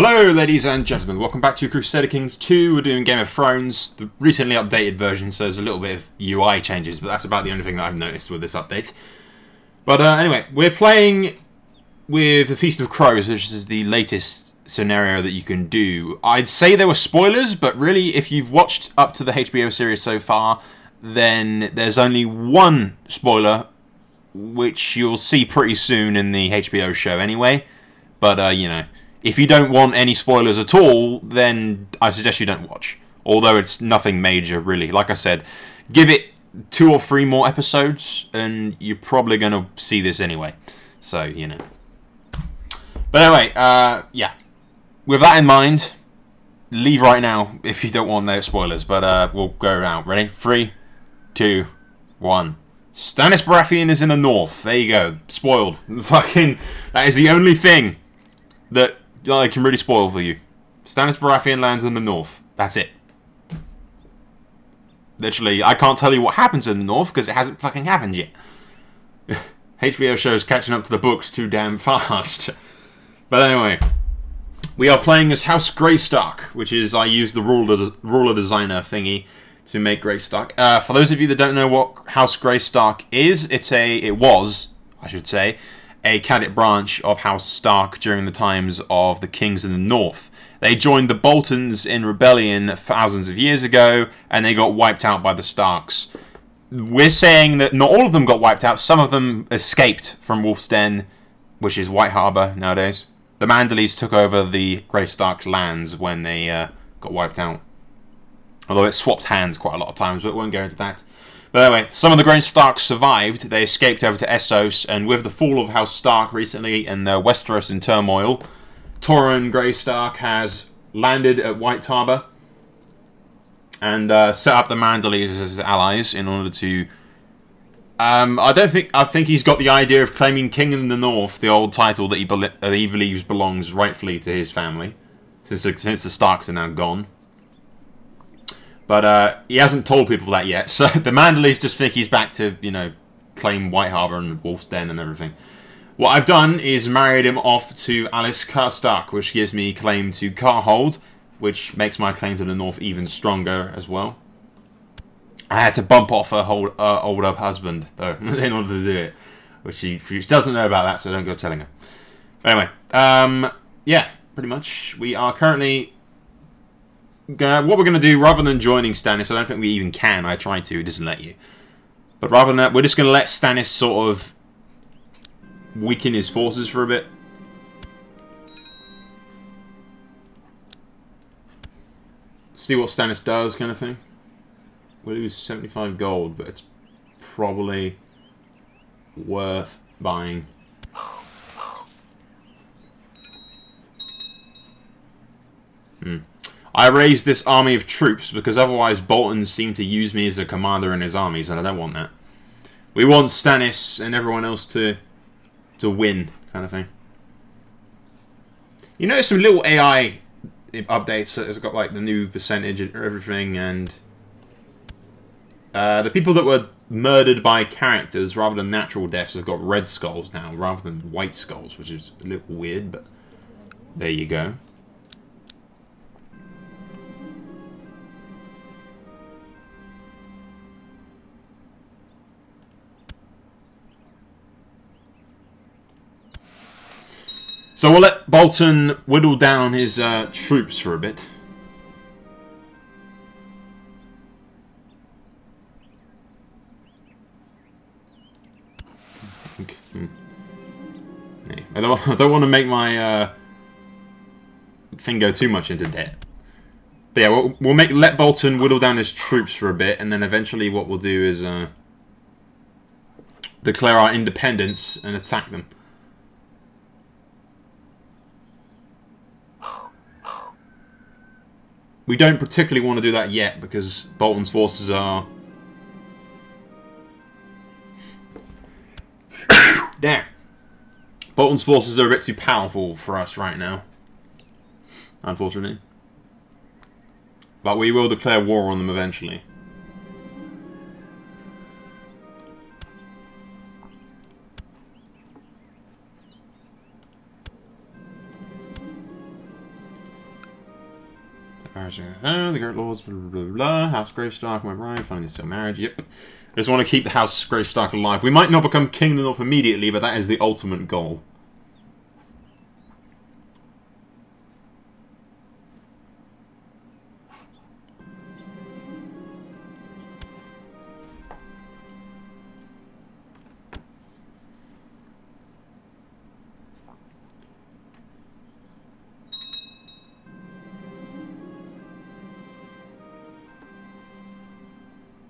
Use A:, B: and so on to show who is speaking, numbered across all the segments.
A: Hello ladies and gentlemen, welcome back to Crusader Kings 2. We're doing Game of Thrones, the recently updated version, so there's a little bit of UI changes, but that's about the only thing that I've noticed with this update. But anyway, we're playing with the Feast of Crows, which is the latest scenario that you can do. I'd say there were spoilers, but really if you've watched up to the HBO series so far, then there's only one spoiler, which you'll see pretty soon in the HBO show anyway. But, you know, if you don't want any spoilers at all, then I suggest you don't watch. Although it's nothing major, really. Like I said, give it 2 or 3 more episodes, and you're probably going to see this anyway. So, you know. But anyway, yeah. With that in mind, leave right now if you don't want no spoilers. But we'll go around. Ready? 3, 2, 1. Stannis Baratheon is in the north. There you go. Spoiled. Fucking, that is the only thing that I can really spoil for you. Stannis Baratheon lands in the north. That's it. Literally, I can't tell you what happens in the north because it hasn't fucking happened yet. HBO show's catching up to the books too damn fast. But anyway, we are playing as House Greystark, which is, I use the ruler designer thingy to make Greystark. For those of you that don't know what House Greystark is, it was, I should say, a cadet branch of House Stark during the times of the kings in the north. They joined the Boltons in rebellion thousands of years ago, and they got wiped out by the Starks. We're saying that not all of them got wiped out, some of them escaped from Wolf's Den, which is White Harbour nowadays. The Manderleys took over the Greystark's lands when they got wiped out. Although it swapped hands quite a lot of times, but we won't go into that. But anyway, some of the Greystarks survived. They escaped over to Essos, and with the fall of House Stark recently and Westeros in turmoil, Torrhen Greystark has landed at White Harbour and set up the Manderleys as allies in order to... I think he's got the idea of claiming King in the North, the old title that he believes belongs rightfully to his family, since the Starks are now gone. But he hasn't told people that yet, so the Manderleys just think he's back to, you know, claim White Harbour and Wolf's Den and everything. What I've done is married him off to Alice Carstark, which gives me claim to Carhold, which makes my claim to the north even stronger as well. I had to bump off her older husband, though, in order to do it, which she doesn't know about that, so don't go telling her. Anyway, yeah, pretty much. We are currently... what we're going to do, rather than joining Stannis, I don't think we even can. I tried to, it doesn't let you. But rather than that, we're just going to let Stannis sort of weaken his forces for a bit. See what Stannis does, kind of thing. We'll lose 75 gold, but it's probably worth buying. I raised this army of troops because otherwise Boltons seem to use me as a commander in his armies, and I don't want that. We want Stannis and everyone else to win, kind of thing. You notice some little AI updates. It's got like the new percentage and everything, and the people that were murdered by characters rather than natural deaths have got red skulls now rather than white skulls, which is a little weird, but there you go. So we'll let Bolton whittle down his troops for a bit. I don't want to make my thing go too much into debt. But yeah, we'll let Bolton whittle down his troops for a bit, and then eventually what we'll do is declare our independence and attack them. We don't particularly want to do that yet because Bolton's forces are... Damn. Bolton's forces are a bit too powerful for us right now. Unfortunately. But we will declare war on them eventually. marriage. Oh, the Great Lords, blah, blah, blah, blah. House Greystark, my bride, finally still married. Yep. I just want to keep the House Greystark alive. We might not become King of the North immediately, but that is the ultimate goal.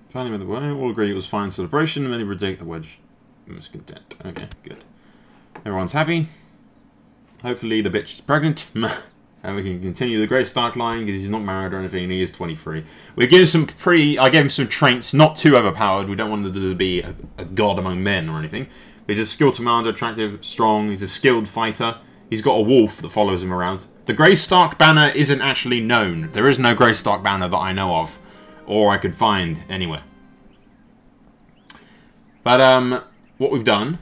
A: Finally made the way. All agree it was fine celebration, and many reject the wedge. Miscontent. Okay, good. Everyone's happy. Hopefully the bitch is pregnant. And we can continue the Greystark line because he's not married or anything and he is 23. We give him some I gave him some traits, not too overpowered. We don't want him to be a god among men or anything. He's a skilled commander, attractive, strong. He's a skilled fighter. He's got a wolf that follows him around. The Greystark banner isn't actually known. There is no Greystark banner that I know of. Or I could find anywhere. But what we've done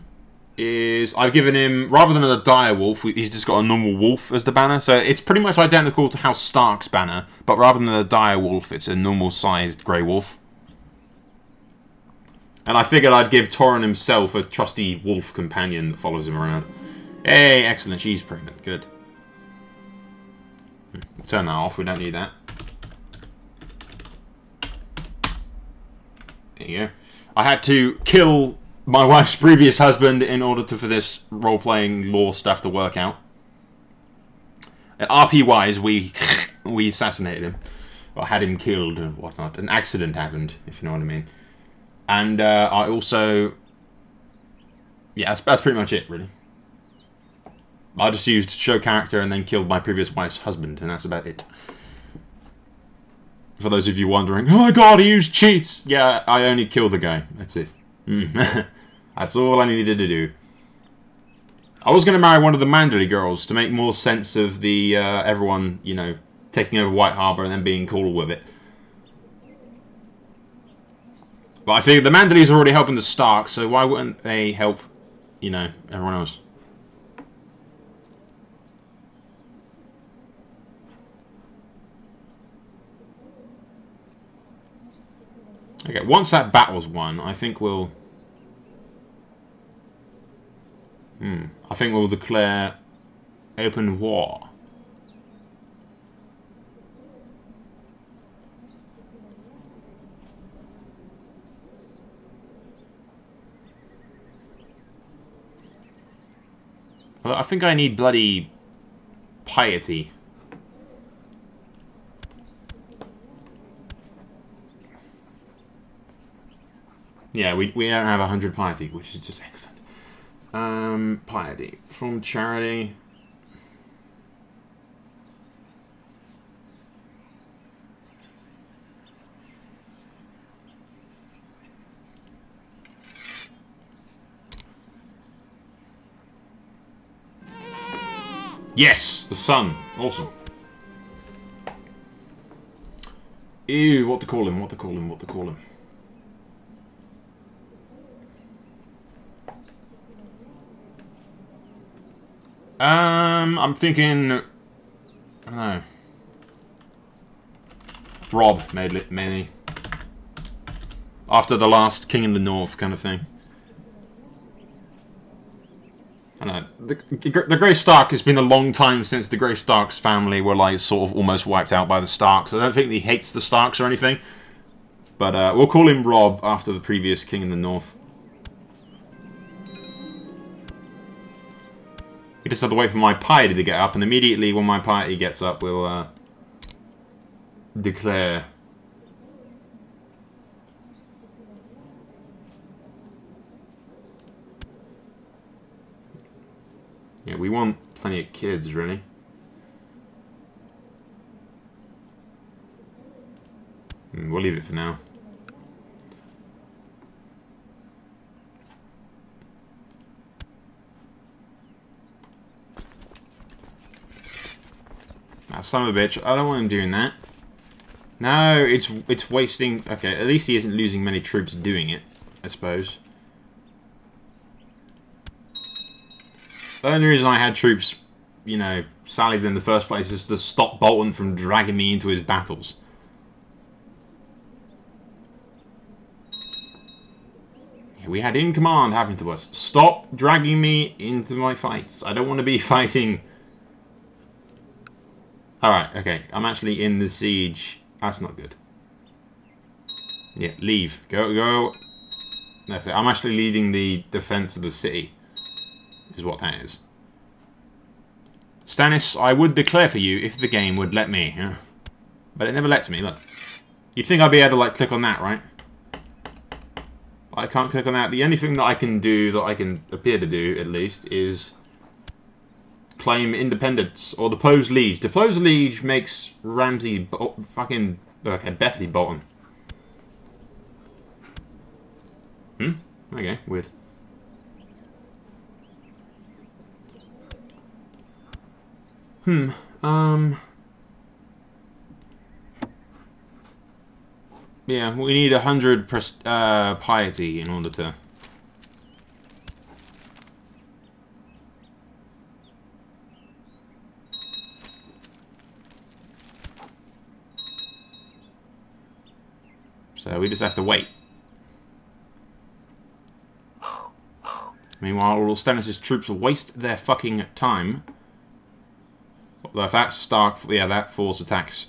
A: is I've given him, rather than a dire wolf, he's just got a normal wolf as the banner. So it's pretty much identical to House Stark's banner, but rather than a dire wolf, it's a normal sized grey wolf. And I figured I'd give Torrin himself a trusty wolf companion that follows him around. Hey, excellent, she's pregnant, good. We'll turn that off, we don't need that. There you go. I had to kill my wife's previous husband in order for this role-playing lore stuff to work out. RP-wise, we assassinated him. Or had him killed and whatnot. An accident happened, if you know what I mean. And I also... Yeah, that's pretty much it, really. I just used show character and then killed my previous wife's husband, and that's about it. For those of you wondering, oh my god, he used cheats! Yeah, I only killed the guy. That's it. That's all I needed to do. I was going to marry one of the Manderley girls to make more sense of the everyone, you know, taking over White Harbour and then being cool with it. But I figured the Manderleys are already helping the Starks, so why wouldn't they help, you know, everyone else? Okay, once that battle's won, I think we'll... I think we'll declare open war. Well, I think I need bloody piety. Yeah, we don't have 100 piety, which is just excellent. Piety. From charity. Yes! The sun. Awesome. Ew, what to call him, what to call him, what to call him. I'm thinking, I don't know, Rob, mainly. After the last King in the North kind of thing. I don't know. The Greystark, has been a long time since the Greystark's family were like sort of almost wiped out by the Starks. I don't think he hates the Starks or anything. But we'll call him Rob after the previous King in the North. We just have to wait for my piety to get up, and immediately when my piety gets up, we'll declare. Yeah, we want plenty of kids, really. We'll leave it for now. Son of a bitch. I don't want him doing that. No, it's wasting... Okay, at least he isn't losing many troops doing it, I suppose. The only reason I had troops you know, sallied in the first place is to stop Bolton from dragging me into his battles. We had in command happen to us. Stop dragging me into my fights. I don't want to be fighting. Alright, okay. I'm actually in the siege. That's not good. Yeah, leave. Go. That's it. I'm actually leading the defense of the city. Is what that is. Stannis, I would declare for you if the game would let me. Yeah. But it never lets me, look. You'd think I'd be able to, like, click on that, right? I can't click on that. The only thing that I can do, that I can appear to do, at least, is claim independence, or depose liege. Depose liege makes Ramsay fucking... Okay, Bethany Bolton. Okay, weird. Yeah, we need 100 piety in order to... So we just have to wait. Meanwhile, all Stannis' troops waste their fucking time. Well, if that's Stark... Yeah, that force attacks...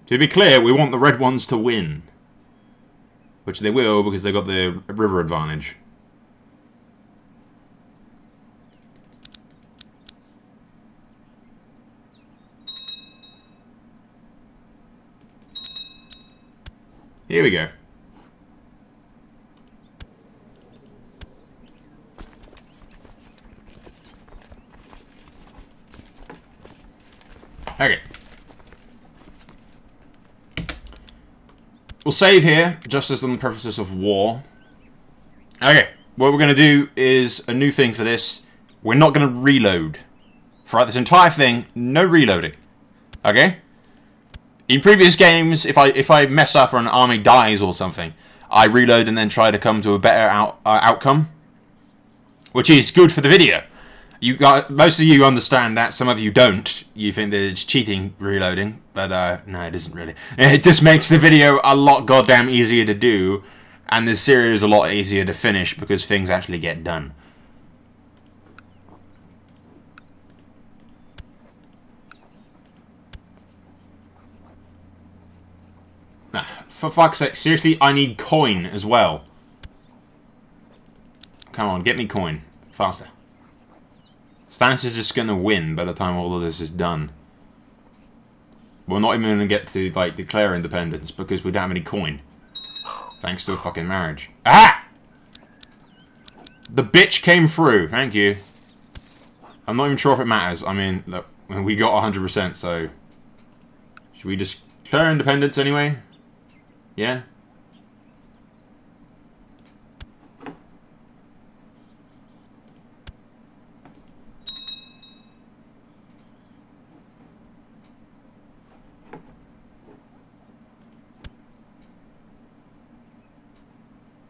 A: To be clear, we want the red ones to win. Which they will, because they've got the river advantage. Here we go. Okay. We'll save here, just as on the purposes of war. Okay, what we're going to do is a new thing for this. We're not going to reload. Throughout this entire thing, no reloading. Okay? In previous games, if I mess up or an army dies or something, I reload and then try to come to a better outcome. Which is good for the video. You got most of you understand that, some of you don't. You think that it's cheating reloading, but no, it isn't really. It just makes the video a lot goddamn easier to do, and the series a lot easier to finish because things actually get done. Nah, for fuck's sake, seriously, I need coin as well. Come on, get me coin. Faster. Stannis is just going to win by the time all of this is done. We're not even going to get to, like, declare independence because we don't have any coin. Thanks to a fucking marriage. Ah! The bitch came through. Thank you. I'm not even sure if it matters. I mean, look, we got 100%, so... Should we just declare independence anyway? Yeah?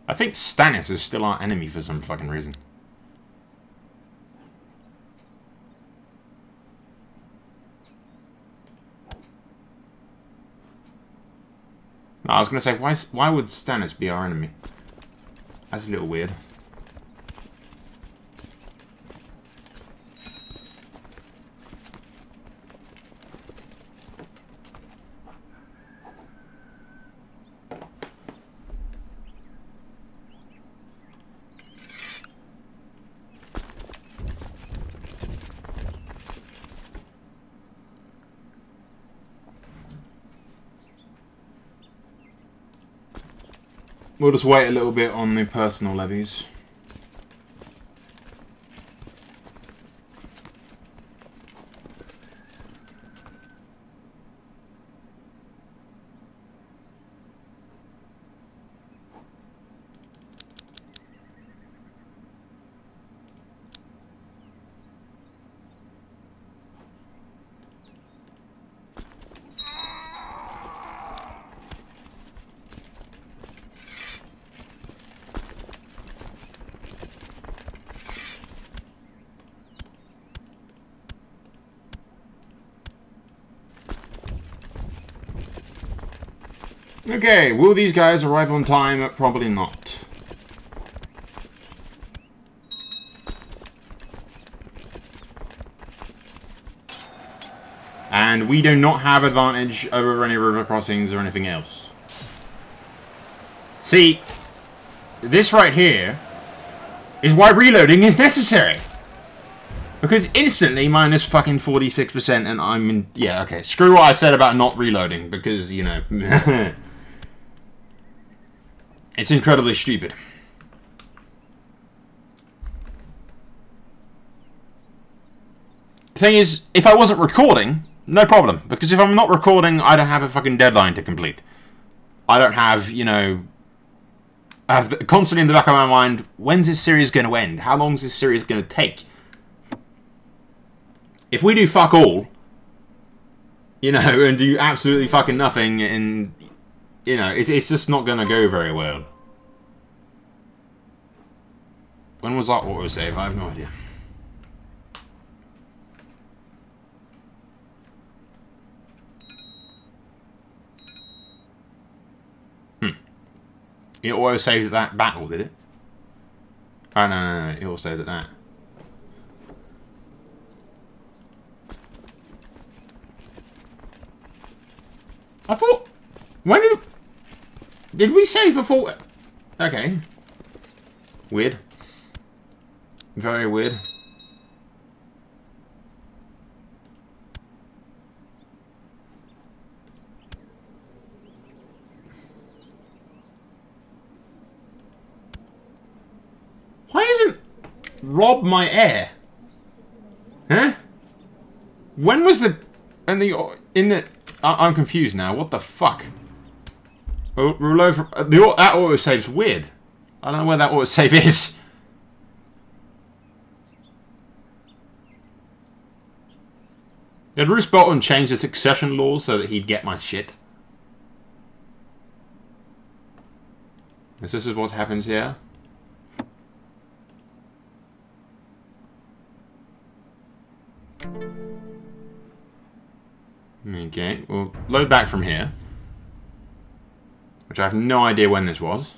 A: I think Stannis is still our enemy for some fucking reason. No, I was going to say, why would Stannis be our enemy? That's a little weird. We'll just wait a little bit on the personal levies. Okay, will these guys arrive on time? Probably not. And we do not have advantage over any river crossings or anything else. See, this right here is why reloading is necessary. Because instantly minus fucking 46% and I'm in... Yeah, okay. Screw what I said about not reloading because, you know... it's incredibly stupid. The thing is, if I wasn't recording, no problem. Because if I'm not recording, I don't have a fucking deadline to complete. I don't have, you know... I have constantly in the back of my mind, when's this series going to end? How long is this series going to take? If we do fuck all, you know, and do absolutely fucking nothing, and, you know, it's just not going to go very well. When was that autosave? I have no idea. It auto-saved at that battle, did it? Oh, no, it auto-saved at that. I thought... When did we save before... Okay. Weird. Very weird. Why isn't Rob my heir? Huh? When was the... I'm confused now. What the fuck? Oh, reload from... that autosave's weird. I don't know where that autosave is. Did Roose Bolton change the succession laws so that he'd get my shit? Is this what happens here? Okay, we'll load back from here. Which I have no idea when this was.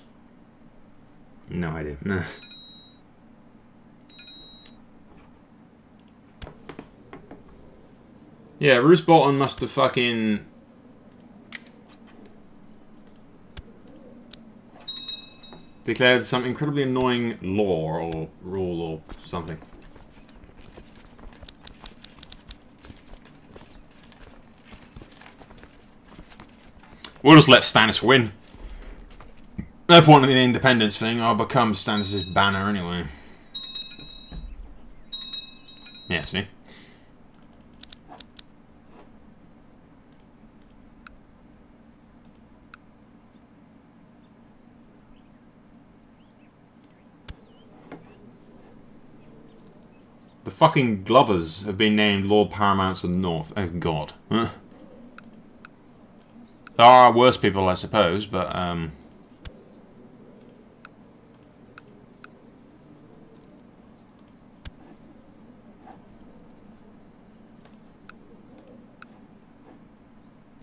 A: No idea. No. Yeah, Roose Bolton must have fucking... declared some incredibly annoying law or rule or something. We'll just let Stannis win. No point in the independence thing. I'll become Stannis' banner anyway. Yeah, see? The fucking Glovers have been named Lord Paramounts of the North. Oh, God. Huh? There are worse people, I suppose, but,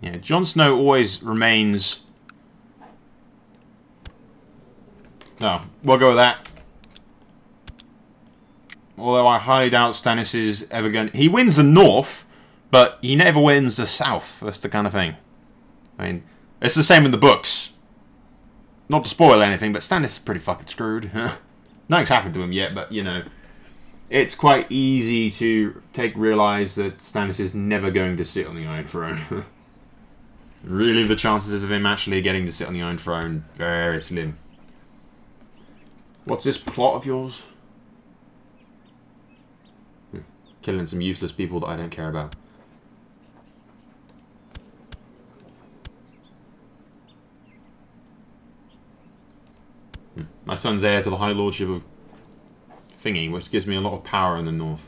A: yeah, Jon Snow always remains... No, we'll go with that. Although I highly doubt Stannis is ever going... He wins the North, but he never wins the South. That's the kind of thing. I mean, it's the same in the books. Not to spoil anything, but Stannis is pretty fucking screwed. Nothing's happened to him yet, but, you know, it's quite easy to realise that Stannis is never going to sit on the Iron Throne. Really, the chances of him actually getting to sit on the Iron Throne, very slim. What's this plot of yours? Killing some useless people that I don't care about. My son's heir to the High Lordship of Thingy, which gives me a lot of power in the north.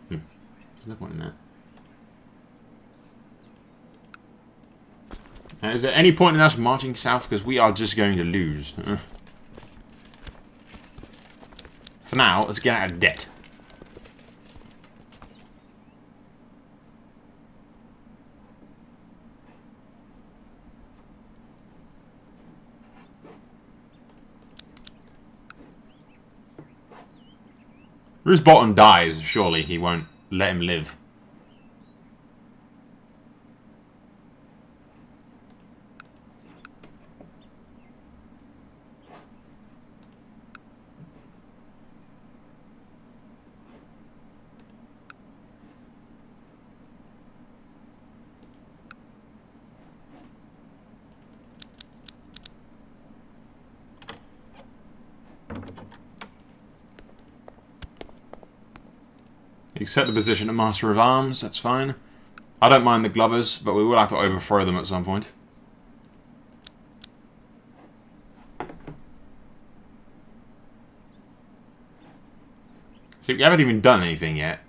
A: There's no point in that. Is there any point in us marching south? Because we are just going to lose. For now, let's get out of debt. If his bottom dies, surely he won't let him live. Accept the position of Master of Arms, that's fine. I don't mind the Glovers, but we will have to overthrow them at some point. See, we haven't even done anything yet,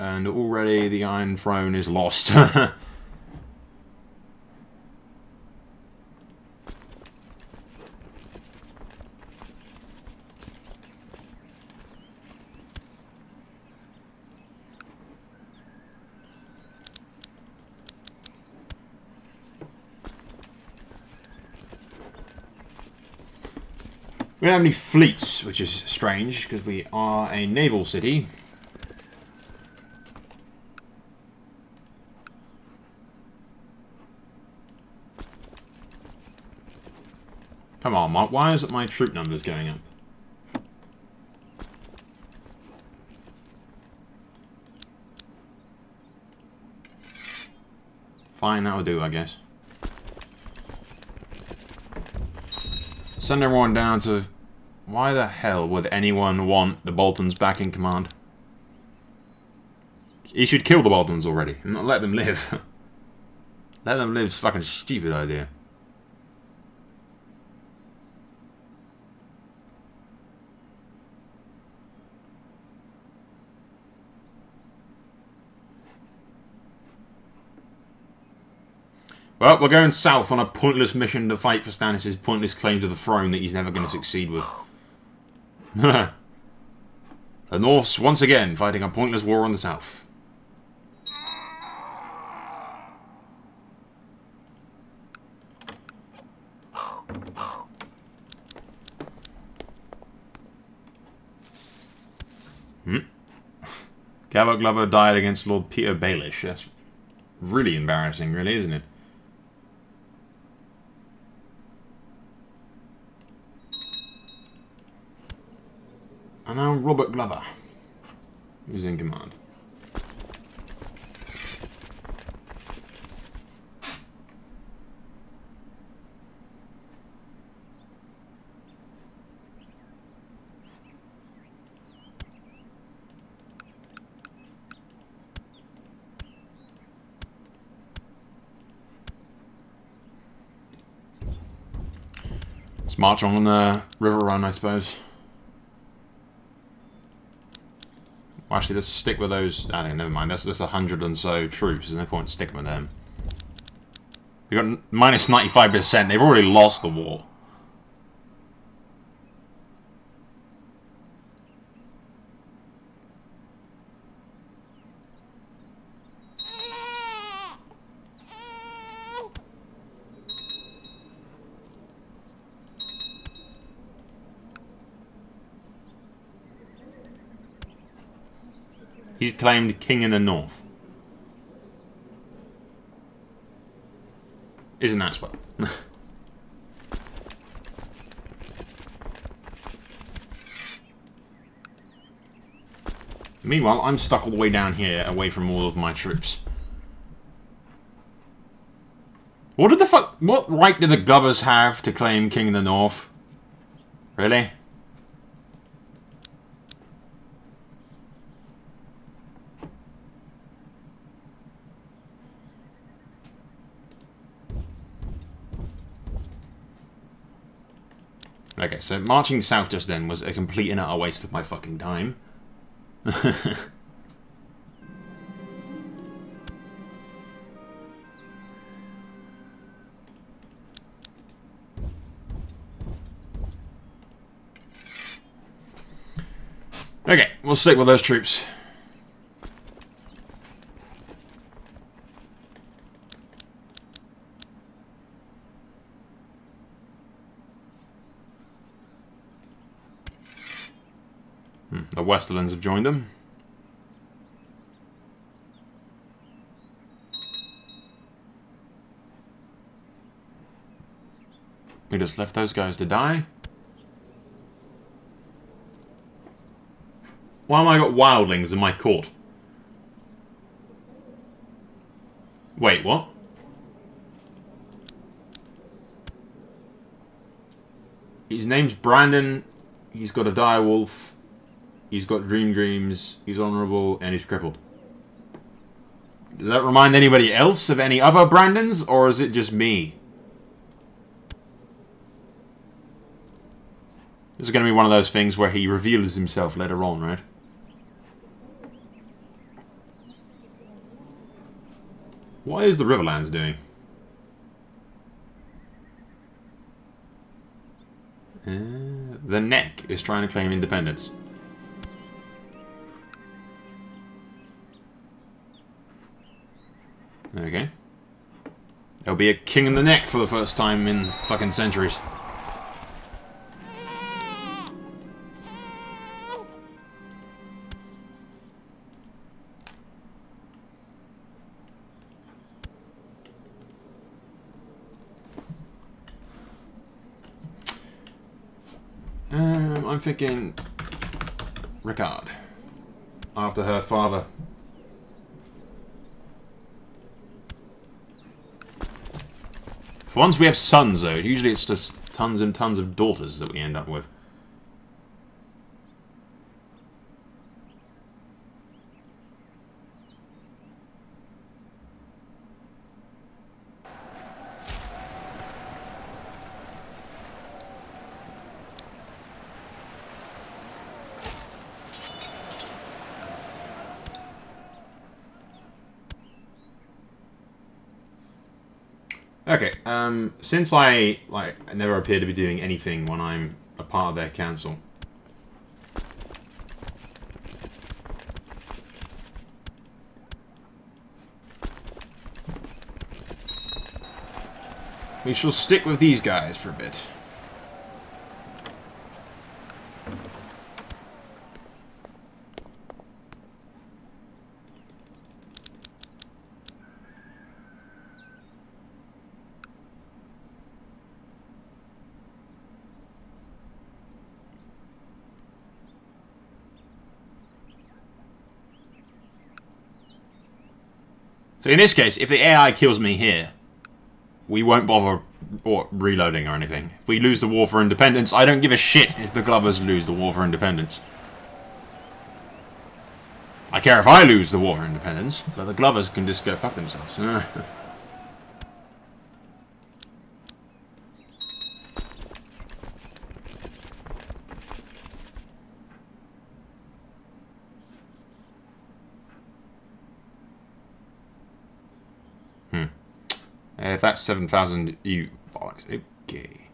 A: and already the Iron Throne is lost. We don't have any fleets, which is strange, because we are a naval city. Come on, Mark, why isn't my troop numbers going up? Fine, that'll do, I guess. Send everyone down to... Why the hell would anyone want the Boltons back in command? You should kill the Boltons already, and not let them live. Let them live's a fucking stupid idea. Well, we're going south on a pointless mission to fight for Stannis' pointless claim to the throne that he's never going to succeed with. The Norths, once again, fighting a pointless war on the south. Gavin Glover died against Lord Peter Baelish. That's really embarrassing, really, isn't it? And now Robert Glover, who's in command. Let's march on the River Run, I suppose. Actually, let's stick with those. I don't know, never mind. That's 100 and so troops. There's no point sticking with them. We got minus 95%. They've already lost the war. He's claimed king in the north. Isn't that swell? Meanwhile, I'm stuck all the way down here, away from all of my troops. What did the fuck? What right did the Glovers have to claim king in the north? Really? Okay, so marching south just then was a complete and utter waste of my fucking time. Okay, we'll stick with those troops. The Westerlands have joined them. We just left those guys to die. Why have I got wildlings in my court? Wait, what? His name's Brandon. He's got a direwolf. He's got dreams. He's honourable, and he's crippled. Does that remind anybody else of any other Brandons, or is it just me? This is going to be one of those things where he reveals himself later on, right? What is the Riverlands doing? The Neck is trying to claim independence. Okay. There'll be a king in the Neck for the first time in fucking centuries. I'm thinking Ricard, after her father. For once we have sons, though. Usually it's just tons and tons of daughters that we end up with. Okay, since I never appear to be doing anything when I'm a part of their council. We shall stick with these guys for a bit. So in this case, if the AI kills me here, we won't bother reloading or anything. If we lose the war for independence, I don't give a shit if the Glovers lose the war for independence. I care if I lose the war for independence, but the Glovers can just go fuck themselves. If that's 7,000 EU bollocks, okay.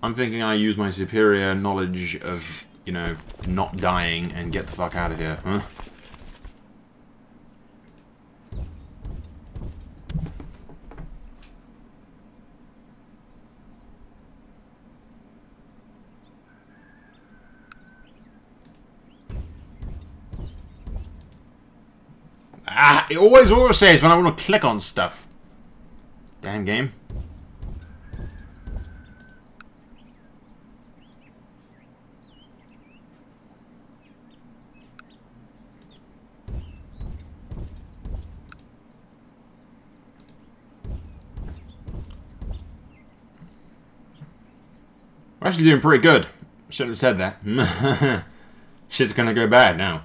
A: I'm thinking I use my superior knowledge of, you know, not dying and get the fuck out of here, huh? Ah, it always says when I want to click on stuff. Damn game. We're actually doing pretty good. Shouldn't have said that. Shit's gonna go bad now.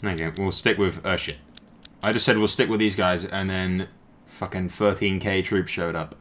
A: Okay, we'll stick with shit. I just said we'll stick with these guys, and then fucking 13k troops showed up.